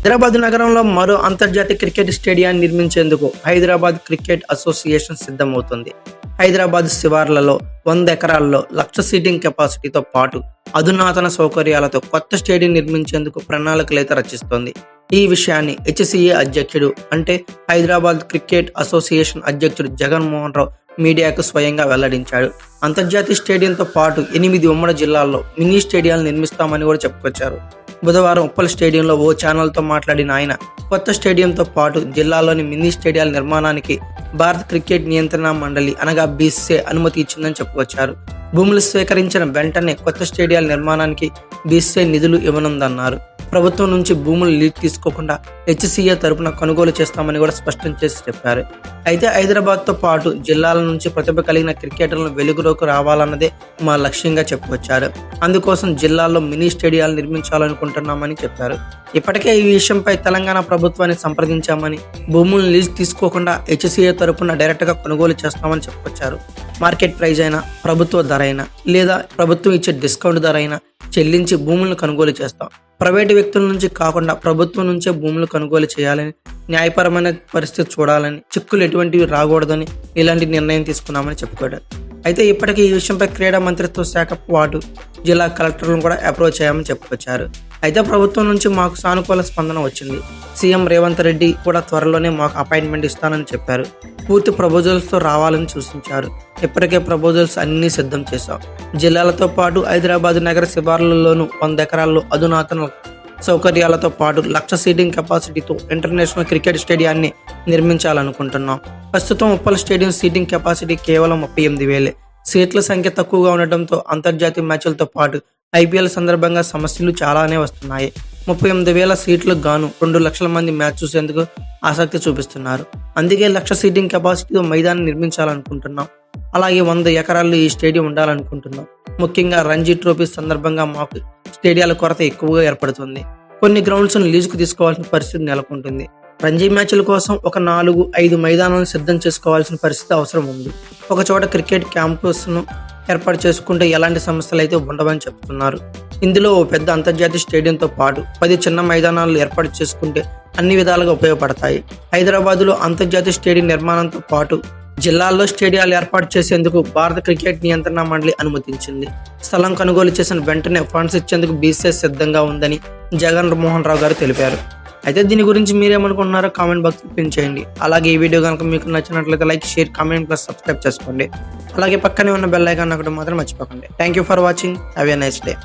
హైదరాబాద్ నగరంలో మరో అంతర్జాతీయ క్రికెట్ స్టేడియాన్ని నిర్మించేందుకు హైదరాబాద్ క్రికెట్ అసోసియేషన్ సిద్ధమవుతుంది. హైదరాబాద్ శివార్లలో 100 ఎకరాల్లో 1,00,000 సీటింగ్ కెపాసిటీతో పాటు అధునాతన సౌకర్యాలతో కొత్త స్టేడియం నిర్మించేందుకు ప్రణాళికలైతే రచిస్తోంది. ఈ విషయాన్ని హెచ్సిఏ అధ్యక్షుడు అంటే హైదరాబాద్ క్రికెట్ అసోసియేషన్ అధ్యక్షుడు జగన్మోహన్ రావు మీడియాకు స్వయంగా వెల్లడించాడు. అంతర్జాతీయ స్టేడియంతో పాటు 8 ఉమ్మడి జిల్లాల్లో మినీ స్టేడియాలు నిర్మిస్తామని కూడా చెప్పుకొచ్చారు. బుధవారం ఉప్పల్ స్టేడియంలో ఓ ఛానల్తో మాట్లాడిన ఆయన కొత్త స్టేడియంతో పాటు జిల్లాలోని మినీ స్టేడియాల నిర్మాణానికి భారత క్రికెట్ నియంత్రణ మండలి అనగా బీసీసీఐ అనుమతి ఇచ్చిందని చెప్పుకొచ్చారు. భూములు స్వీకరించిన వెంటనే కొత్త స్టేడియాల నిర్మాణానికి బీసీసీఐ నిధులు ఇవ్వనుందన్నారు. ప్రభుత్వం నుంచి భూములు లీజ్ తీసుకోకుండా హెచ్సిఏ తరపున కొనుగోలు చేస్తామని కూడా స్పష్టం చేసి చెప్పారు. అయితే హైదరాబాద్తో పాటు జిల్లాల నుంచి ప్రతిభ కలిగిన క్రికెటర్లను వెలుగులోకి రావాలన్నదే మా లక్ష్యంగా చెప్పుకొచ్చారు. అందుకోసం జిల్లాల్లో మినీ స్టేడియాలు నిర్మించాలనుకుంటున్నామని చెప్పారు. ఇప్పటికే ఈ విషయంపై తెలంగాణ ప్రభుత్వాన్ని సంప్రదించామని, భూములను లీజ్ తీసుకోకుండా హెచ్సిఏ తరపున డైరెక్ట్గా కొనుగోలు చేస్తామని చెప్పుకొచ్చారు. మార్కెట్ ప్రైజ్ అయినా, ప్రభుత్వ ధర అయినా లేదా ప్రభుత్వం ఇచ్చే డిస్కౌంట్ ధర అయినా చెల్లించి భూములను కొనుగోలు చేస్తాం. ప్రైవేటు వ్యక్తుల నుంచి కాకుండా ప్రభుత్వం నుంచే భూములు కొనుగోలు చేయాలని, న్యాయపరమైన పరిస్థితి చూడాలని, చిక్కులు ఎటువంటివి రాకూడదని ఇలాంటి నిర్ణయం తీసుకున్నామని చెప్పుకోడు. అయితే ఇప్పటికీ ఈ విషయంపై క్రీడా మంత్రిత్వ శాఖ పాటు జిల్లా కలెక్టర్లను కూడా అప్రోచ్ అయ్యామని చెప్పుకొచ్చారు. అయితే ప్రభుత్వం నుంచి మాకు సానుకూల స్పందన వచ్చింది. సీఎం రేవంత్ రెడ్డి కూడా త్వరలోనే మాకు అపాయింట్మెంట్ ఇస్తానని చెప్పారు. పూర్తి ప్రపోజల్స్తో రావాలని సూచించారు. ఇప్పటికే ప్రపోజల్స్ అన్నీ సిద్ధం చేశాం. జిల్లాలతో పాటు హైదరాబాద్ నగర శివార్లలోనూ 100 ఎకరాల్లో అధునాతన సౌకర్యాలతో పాటు 1,00,000 సీటింగ్ కెపాసిటీతో ఇంటర్నేషనల్ క్రికెట్ స్టేడియాన్ని నిర్మించాలనుకుంటున్నాం. ప్రస్తుతం ఉప్పల్ స్టేడియం సీటింగ్ కెపాసిటీ కేవలం 38,000. సీట్ల సంఖ్య తక్కువగా ఉండటంతో అంతర్జాతీయ మ్యాచ్లతో పాటు ఐపీఎల్ సందర్భంగా సమస్యలు చాలానే వస్తున్నాయి. 38,000 సీట్లకు గాను 2 లక్షల మంది మ్యాచ్ చూసేందుకు ఆసక్తి చూపిస్తున్నారు. అందుకే 1,00,000 సీటింగ్ కెపాసిటీతో మైదానం నిర్మించాలనుకుంటున్నాం. అలాగే 100 ఎకరాల్లో ఈ స్టేడియం ఉండాలనుకుంటున్నాం. ముఖ్యంగా రంజీ ట్రోఫీ సందర్భంగా మాకు స్టేడియాల కొరత ఎక్కువగా ఏర్పడుతుంది. కొన్ని గ్రౌండ్స్ను లీజుకు తీసుకోవాల్సిన పరిస్థితి నెలకొంటుంది. రంజీ మ్యాచ్ల కోసం ఒక 4-5 మైదానాలను సిద్ధం చేసుకోవాల్సిన పరిస్థితి అవసరం ఉంది. ఒక చోట క్రికెట్ క్యాంపస్ను ఏర్పాటు చేసుకుంటే ఎలాంటి సమస్యలు అయితే ఉండవని చెప్తున్నారు. ఇందులో ఓ పెద్ద అంతర్జాతీయ స్టేడియంతో పాటు 10 చిన్న మైదానాలు ఏర్పాటు చేసుకుంటే అన్ని విధాలుగా ఉపయోగపడతాయి. హైదరాబాద్లో అంతర్జాతీయ స్టేడియం నిర్మాణంతో పాటు జిల్లాల్లో స్టేడియాలు ఏర్పాటు చేసేందుకు భారత క్రికెట్ నియంత్రణ మండలి అనుమతించింది. స్థలం కొనుగోలు చేసిన వెంటనే ఫండ్స్ ఇచ్చేందుకు బీసీసీఐ సిద్ధంగా ఉందని జగన్మోహన్ రావు గారు తెలిపారు. అయితే దీని గురించి మీరేమనుకుంటున్నారో కామెంట్ బాక్స్ పిన్ చేయండి. అలాగే ఈ వీడియో కనుక మీకు నచ్చినట్లయితే like, share, comment plus subscribe చేసుకోండి. అలాగే పక్కనే ఉన్న బెల్ ఐకాన్ ఒకటి మాత్రం మర్చిపోకండి. Thank you for watching. Have a nice day.